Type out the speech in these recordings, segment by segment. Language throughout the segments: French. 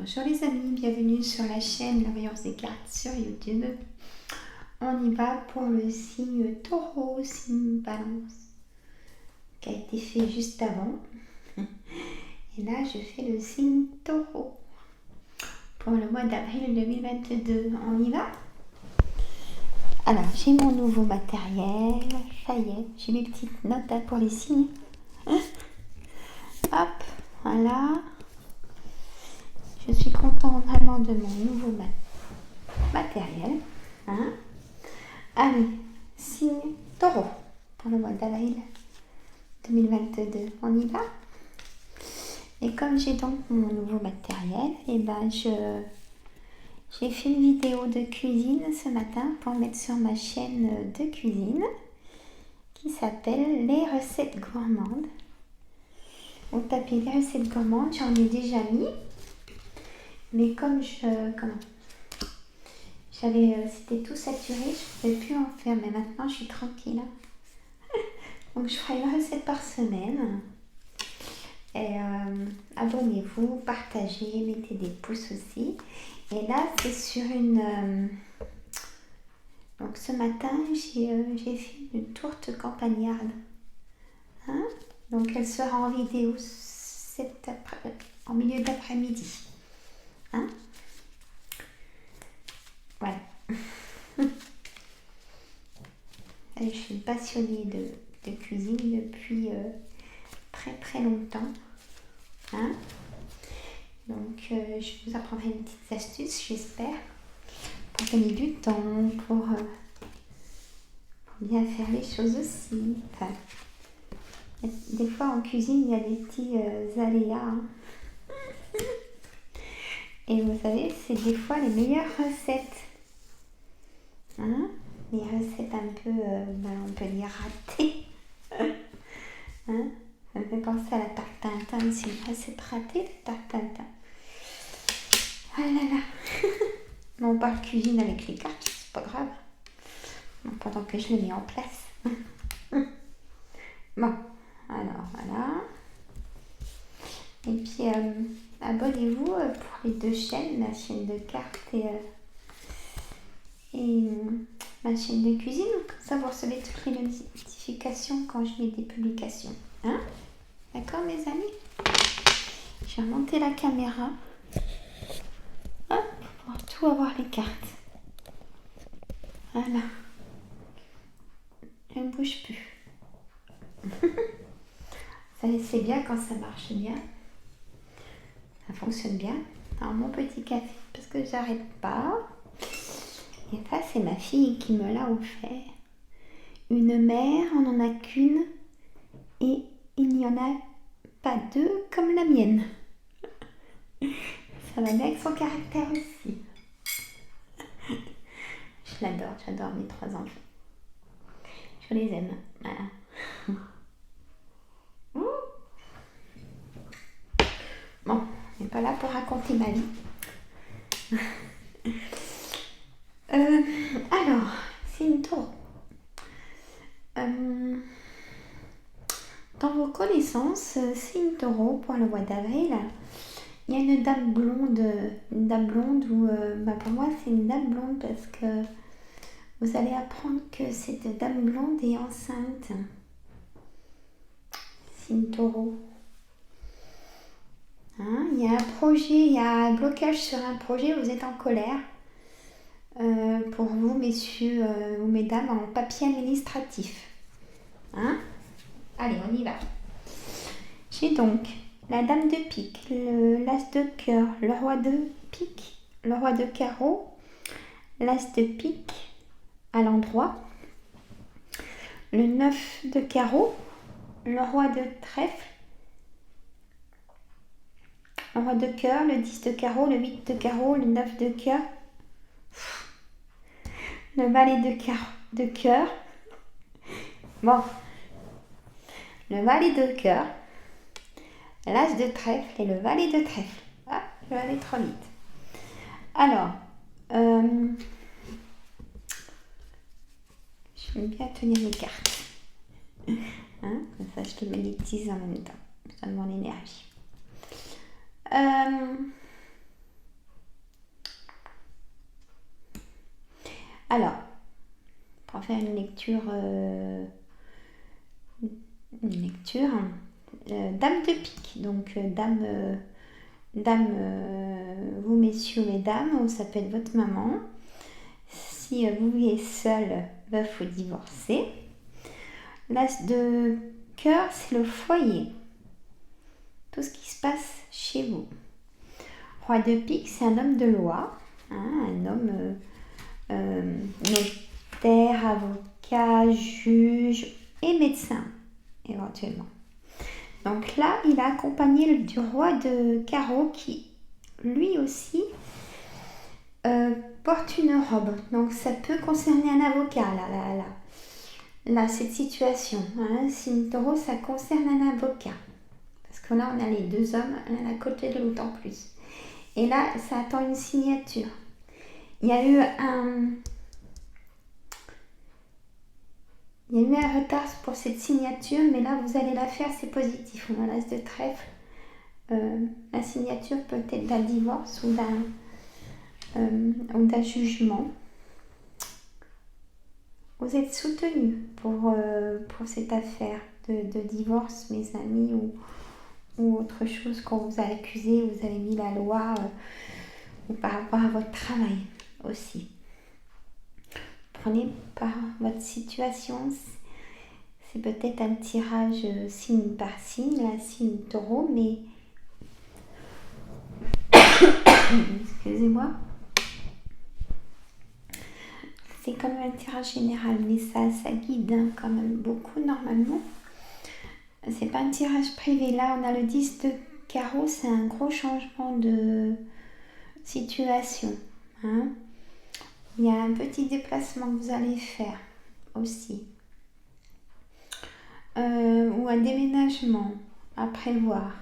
Bonjour les amis, bienvenue sur la chaîne La Voyance des cartes sur YouTube. On y va pour le signe Taureau, signe Balance, qui a été fait juste avant. Et là, je fais le signe Taureau pour le mois d'avril 2022. On y va? Alors, j'ai mon nouveau matériel, ça y est, j'ai mes petites notes pour les signes. Hop, voilà. Je suis contente vraiment de mon nouveau matériel. Allez, signe Taureau pour le mois d'avril 2022. On y va? Et comme j'ai donc mon nouveau matériel, et ben j'ai fait une vidéo de cuisine ce matin pour mettre sur ma chaîne de cuisine qui s'appelle Les recettes gourmandes. Vous tapez les recettes gourmandes, j'en ai déjà mis. Mais comme c'était tout saturé, je ne pouvais plus en faire. Mais maintenant, je suis tranquille. Donc, je ferai une recette par semaine. Et abonnez-vous, partagez, mettez des pouces aussi. Et là, c'est sur une... donc, ce matin, j'ai fait une tourte campagnarde. Donc, elle sera en vidéo en milieu d'après-midi. Voilà. Je suis passionnée de cuisine depuis très très longtemps. Donc je vous apprendrai une petite astuce, j'espère, pour gagner du temps, pour bien faire les choses aussi. Enfin, des fois en cuisine, il y a des petits aléas. Et vous savez, c'est des fois les meilleures recettes. Les recettes un peu, on peut dire ratées. Ça me fait penser à la tarte Tintin, c'est une recette ratée, la tarte Tintin. Ah là là. Mais on parle cuisine avec les cartes, c'est pas grave. Bon, pendant que je les mets en place. Bon, alors voilà. Et puis, abonnez-vous pour les deux chaînes, la chaîne de cartes et ma chaîne de cuisine. Comme ça, vous recevez toutes les notifications quand je mets des publications. D'accord, mes amis? Je vais remonter la caméra. Pour pouvoir tout avoir les cartes. Voilà. Je ne bouge plus. C'est bien quand ça marche bien. Ça fonctionne bien. Alors, mon petit café, parce que j'arrête pas. Et ça, c'est ma fille qui me l'a offert. Une mère, on n'en a qu'une. Et il n'y en a pas deux comme la mienne. Ça va bien avec son caractère aussi. Je l'adore, j'adore mes 3 enfants. Je les aime, voilà. Bon, on n'est pas là pour raconter ma vie. Alors, signe Taureau. Dans vos connaissances, signe Taureau pour le mois d'avril, il y a une dame blonde ou pour moi c'est une dame blonde parce que vous allez apprendre que cette dame blonde est enceinte. Signe Taureau. Il y a un projet, il y a un blocage sur un projet, vous êtes en colère. Pour vous, messieurs ou mesdames, en papier administratif. Allez, on y va. J'ai donc la dame de pique, l'as de cœur, le roi de pique, le roi de carreau, l'as de pique à l'endroit, le 9 de carreau, le roi de trèfle, le roi de cœur, le 10 de carreau, le 8 de carreau, le 9 de cœur, le valet de cœur. Bon, le valet de cœur, l'as de trèfle et le valet de trèfle. Je vais aller trop vite. Alors, je vais bien tenir mes cartes. Comme ça, je te mets les petits en même temps. Ça donne mon énergie. Alors, pour faire une lecture, dame de pique. Donc, vous messieurs, mesdames, ça peut être votre maman. Si vous vivez seul, il faut divorcer. L'as de cœur, c'est le foyer. Tout ce qui se passe chez vous. Roi de pique, c'est un homme de loi. Un homme notaire, avocat, juge et médecin, éventuellement. Donc là, il a accompagné du roi de carreau qui, lui aussi, porte une robe. Donc ça peut concerner un avocat, là cette situation. Signe taureau, ça concerne un avocat. Parce que là, on a les deux hommes l'un à côté de l'autre en plus. Et là, ça attend une signature. Il y a eu un retard pour cette signature, mais là, vous allez la faire, c'est positif. On a l'as de trèfle. La signature peut être d'un divorce ou d'un jugement. Vous êtes soutenu pour cette affaire de divorce, mes amis, ou autre chose qu'on vous a accusé, vous avez mis la loi, ou par rapport à votre travail aussi. Prenez par votre situation, c'est peut-être un tirage signe par signe, la signe taureau, mais excusez-moi, c'est comme un tirage général, mais ça guide quand même beaucoup normalement. C'est pas un tirage privé. Là, on a le 10 de carreau, c'est un gros changement de situation. Il y a un petit déplacement que vous allez faire aussi. Ou un déménagement à prévoir.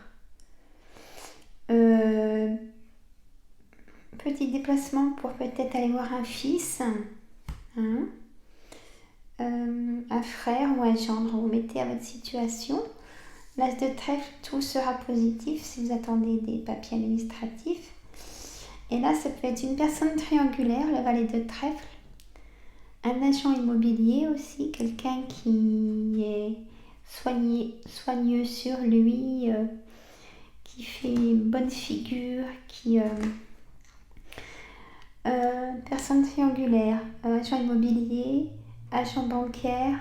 Petit déplacement pour peut-être aller voir un fils, un frère ou un gendre. Vous mettez à votre situation. L'as de trèfle, tout sera positif si vous attendez des papiers administratifs. Et là, ça peut être une personne triangulaire, le valet de trèfle. Un agent immobilier aussi, quelqu'un qui est soigneux sur lui, qui fait une bonne figure, personne triangulaire, agent immobilier, agent bancaire,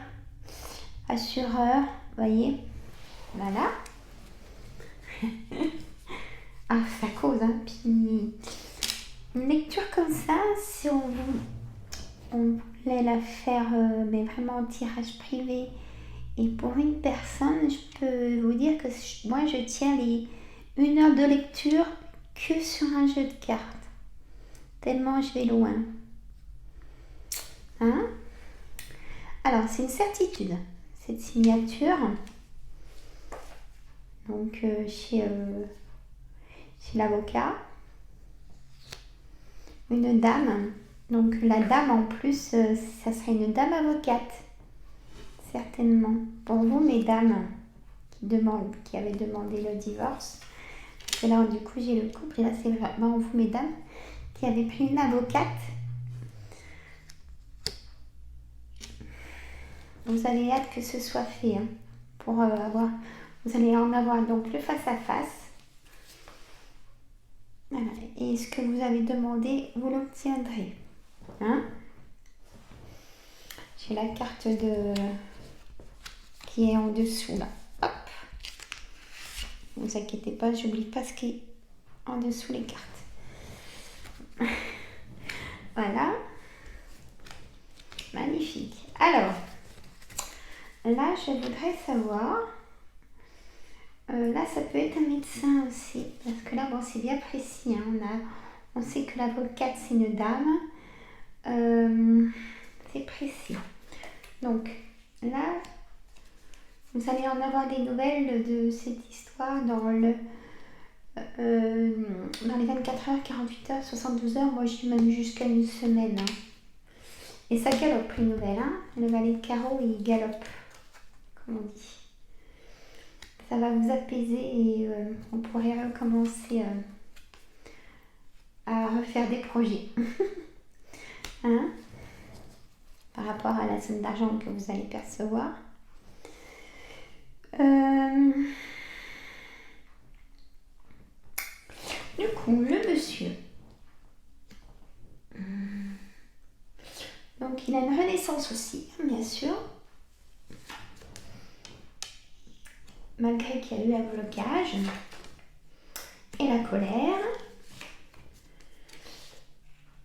assureur, voyez, voilà. Ça cause, puis une lecture comme ça, si on voulait la faire, mais vraiment en tirage privé, et pour une personne, je peux vous dire que moi je tiens les 1 heure de lecture que sur un jeu de cartes. Tellement je vais loin. Alors, c'est une certitude, cette signature. Donc, chez l'avocat. Une dame. Donc, la dame, en plus, ça serait une dame avocate. Certainement. Pour vous, mesdames, qui avaient demandé le divorce. Parce que là, du coup, j'ai le couple. Et là, c'est vraiment vous, mesdames, qui avez pris une avocate. Vous avez hâte que ce soit fait. Vous allez en avoir donc le face-à-face. Voilà. Et ce que vous avez demandé, vous l'obtiendrez. J'ai la carte qui est en dessous là. Hop. Ne vous inquiétez pas, j'oublie pas ce qui est en dessous les cartes. Voilà. Magnifique. Alors, là, je voudrais savoir. Là, ça peut être un médecin aussi. Parce que là, bon, c'est bien précis. On sait que l'avocate, c'est une dame. C'est précis. Donc, là, vous allez en avoir des nouvelles de cette histoire dans les 24 heures, 48 heures, 72 heures. Moi, je dis même jusqu'à une semaine. Et ça galope, les nouvelles. Le valet de carreau, il galope. Comme on dit. Ça va vous apaiser et on pourrait recommencer à refaire des projets. par rapport à la somme d'argent que vous allez percevoir. Du coup, le monsieur, donc il a une renaissance aussi, bien sûr, malgré qu'il y a eu un blocage et la colère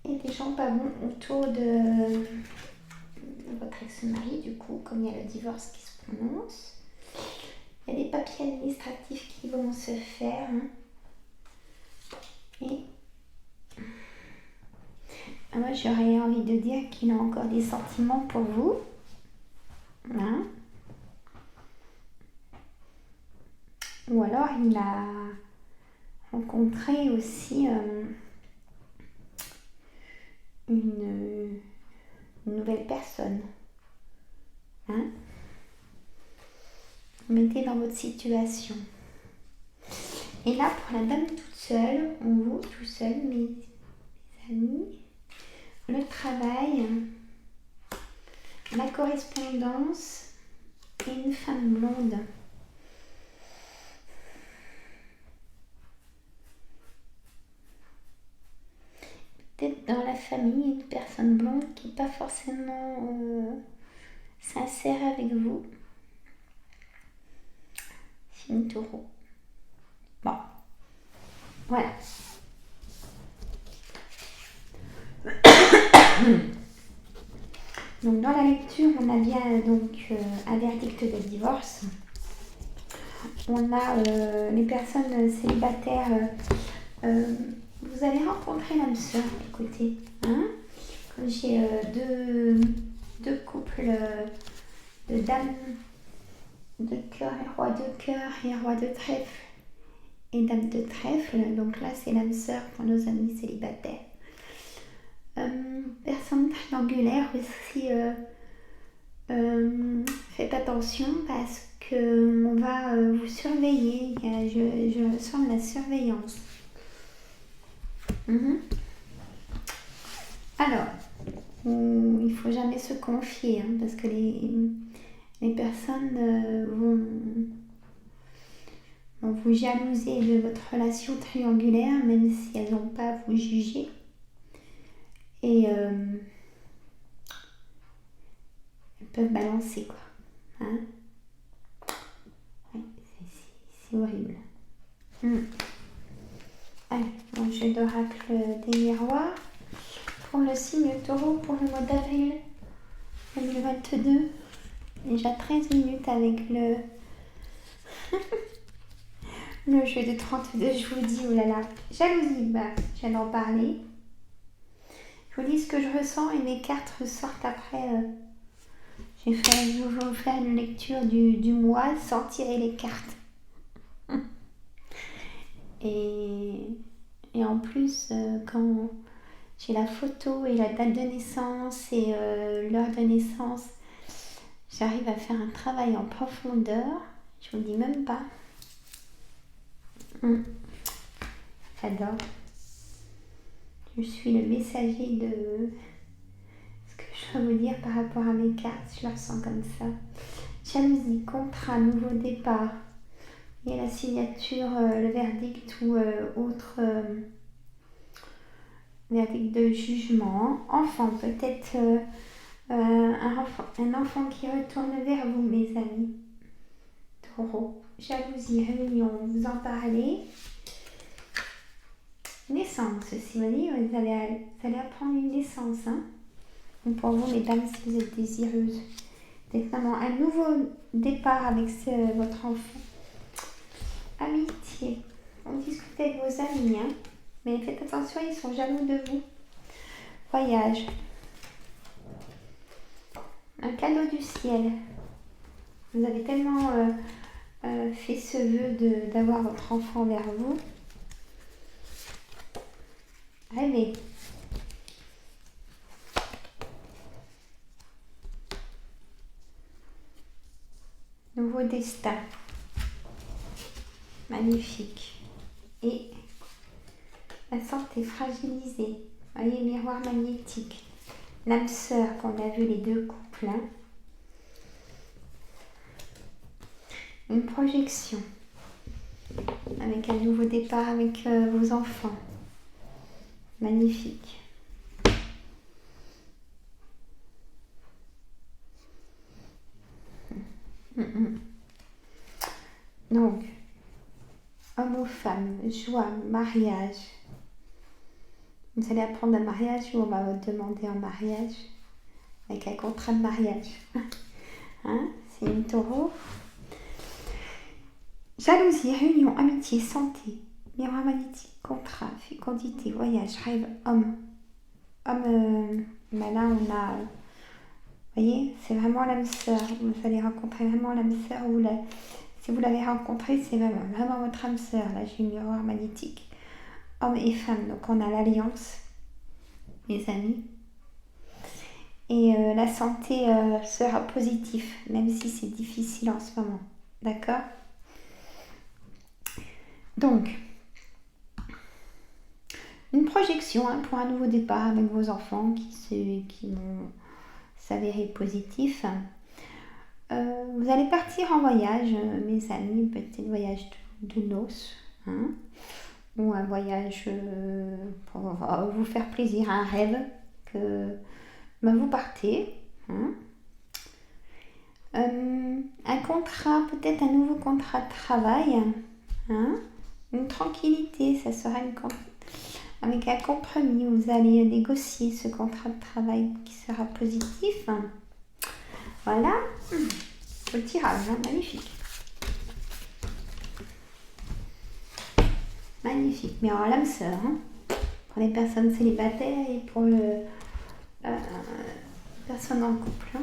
et des gens pas bons autour de votre ex-mari, du coup, comme il y a le divorce qui se prononce. Il y a des papiers administratifs qui vont se faire. Et moi, j'aurais envie de dire qu'il a encore des sentiments pour vous. Hein? Ou alors, il a rencontré aussi une nouvelle personne. Hein? Mettez dans votre situation. Et là, pour la dame toute seule, ou vous tout seul, mes amis, le travail, la correspondance et une femme blonde. Peut-être dans la famille, une personne blonde qui n'est pas forcément sincère avec vous. Signe taureau. Bon, voilà. Donc dans la lecture, on a bien un verdict de divorce. On a les personnes célibataires. Vous allez rencontrer l'âme sœur, écoutez. Hein, comme j'ai deux couples de dames de cœur et roi de cœur et roi de trèfle et dame de trèfle. Donc là, c'est l'âme sœur pour nos amis célibataires. Personne triangulaire aussi, faites attention parce qu'on va vous surveiller. Je sens de la surveillance. Alors, il ne faut jamais se confier parce que les personnes vont vous jalouser de votre relation triangulaire, même si elles n'ont pas à vous juger. Et elles peuvent balancer, quoi. Hein? Ouais, c'est horrible. Allez, mon jeu d'oracle des miroirs pour le signe taureau pour le mois d'avril 2022. Déjà 13 minutes avec le jeu de 32. Je vous dis, oh là là, jalousie, je viens d'en parler. Je vous dis ce que je ressens et mes cartes ressortent après. Je vais vous faire une lecture du mois sans tirer les cartes. Et en plus, quand j'ai la photo et la date de naissance et l'heure de naissance, j'arrive à faire un travail en profondeur. Je vous le dis même pas. J'adore. Je suis le messager de ce que je dois vous dire par rapport à mes cartes. Je le ressens comme ça. Jalousie, contrat, nouveau départ. Et la signature, le verdict ou autre verdict de jugement. Enfant, peut-être un enfant qui retourne vers vous, mes amis. Taureau, jalousie, réunion, vous en parlez. Naissance aussi, vous voyez, vous allez apprendre une naissance. Donc pour vous, mesdames, si vous êtes désireuses d'être maman, un nouveau départ avec votre enfant. Amitié, on discute avec vos amis, mais faites attention, ils sont jaloux de vous. Voyage, un cadeau du ciel. Vous avez tellement fait ce vœu d'avoir votre enfant vers vous. Rêvez. Nouveau destin. Magnifique. Et la santé fragilisée. Voyez, miroir magnétique. l'âme sœur qu'on a vu les deux couples. Hein. Une projection avec un nouveau départ avec vos enfants. Magnifique. Donc, homme ou femme, joie, mariage. Vous allez apprendre un mariage ou on va vous demander un mariage avec un contrat de mariage. Hein? C'est une taureau. Jalousie, réunion, amitié, santé, miroir magnétique, contrat, fécondité, voyage, rêve, homme. Homme, ben là on a, vous voyez, c'est vraiment l'âme sœur. Vous allez rencontrer vraiment l'âme sœur. Si vous l'avez rencontré, c'est vraiment votre âme sœur. Là j'ai une miroir magnétique. Homme et femme, donc on a l'alliance, les amis. Et la santé sera positive, même si c'est difficile en ce moment. D'accord ? Donc, une projection hein, pour un nouveau départ avec vos enfants qui vont s'avérer positifs. Vous allez partir en voyage, mes amis, peut-être voyage de noces, hein, ou un voyage pour vous faire plaisir, un rêve que vous partez. Hein. Un contrat, peut-être un nouveau contrat de travail, hein, une tranquillité, ça sera avec un compromis, vous allez négocier ce contrat de travail qui sera positif. Voilà, le tirage, hein, magnifique. Magnifique, mais alors l'âme sœur, hein, pour les personnes célibataires et pour les personnes en couple,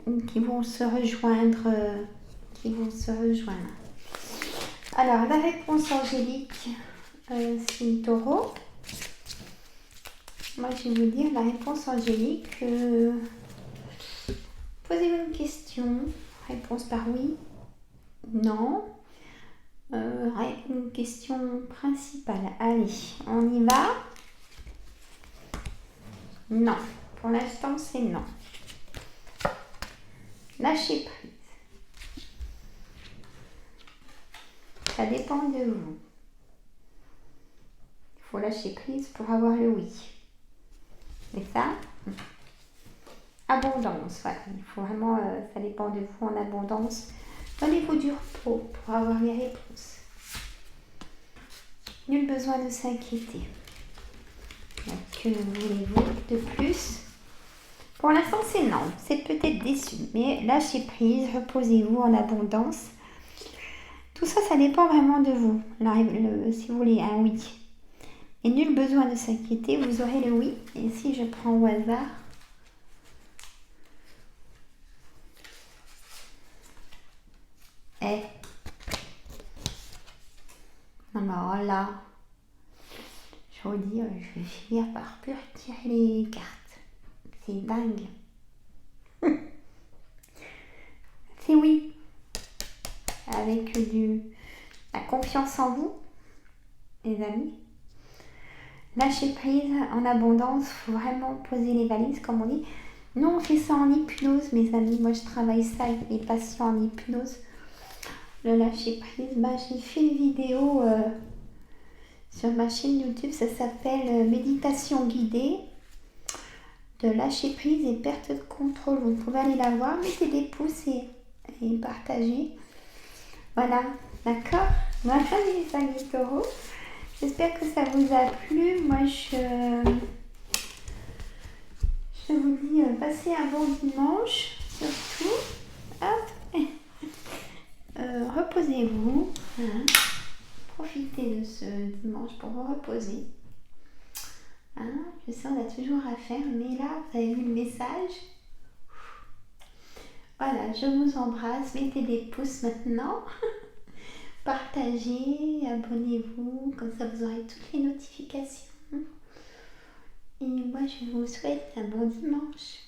hein, qui vont se rejoindre. Alors, la réponse angélique, c'est une taureau. Moi, je vais vous dire la réponse angélique. Posez-vous une question. Réponse par oui, non. Une question principale. Allez, on y va. Non. Pour l'instant, c'est non. Lâchez prise. Ça dépend de vous. Il faut lâcher prise pour avoir le oui. C'est ça ? Abondance, voilà. Il faut vraiment, ça dépend de vous en abondance. Donnez-vous du repos pour avoir les réponses. Nul besoin de s'inquiéter. Que voulez-vous de plus ? Pour l'instant, c'est non. C'est peut-être déçu, mais lâchez prise, reposez-vous en abondance. Tout ça, ça dépend vraiment de vous. Si vous voulez un oui. Et nul besoin de s'inquiéter, vous aurez le oui. Et si je prends au hasard, non mais alors là, je vous dis, je vais finir par plus retirer les cartes. C'est dingue. C'est oui. Avec la confiance en vous, les amis. Lâcher prise en abondance, il faut vraiment poser les valises, comme on dit. Nous, on fait ça en hypnose, mes amis. Moi, je travaille ça avec les patients en hypnose. Le lâcher prise, j'ai fait une vidéo sur ma chaîne YouTube. Ça s'appelle Méditation guidée de lâcher prise et perte de contrôle. Vous pouvez aller la voir. Mettez des pouces et partagez. Voilà, d'accord ? Voilà les amis taureaux. J'espère que ça vous a plu. Moi, je vous dis, passez un bon dimanche, surtout. Hop. Reposez-vous. Hein. Profitez de ce dimanche pour vous reposer. Hein. Je sais, on a toujours à faire, mais là, vous avez vu le message. Voilà, je vous embrasse. Mettez des pouces maintenant. Partagez, abonnez-vous, comme ça vous aurez toutes les notifications. Et moi je vous souhaite un bon dimanche.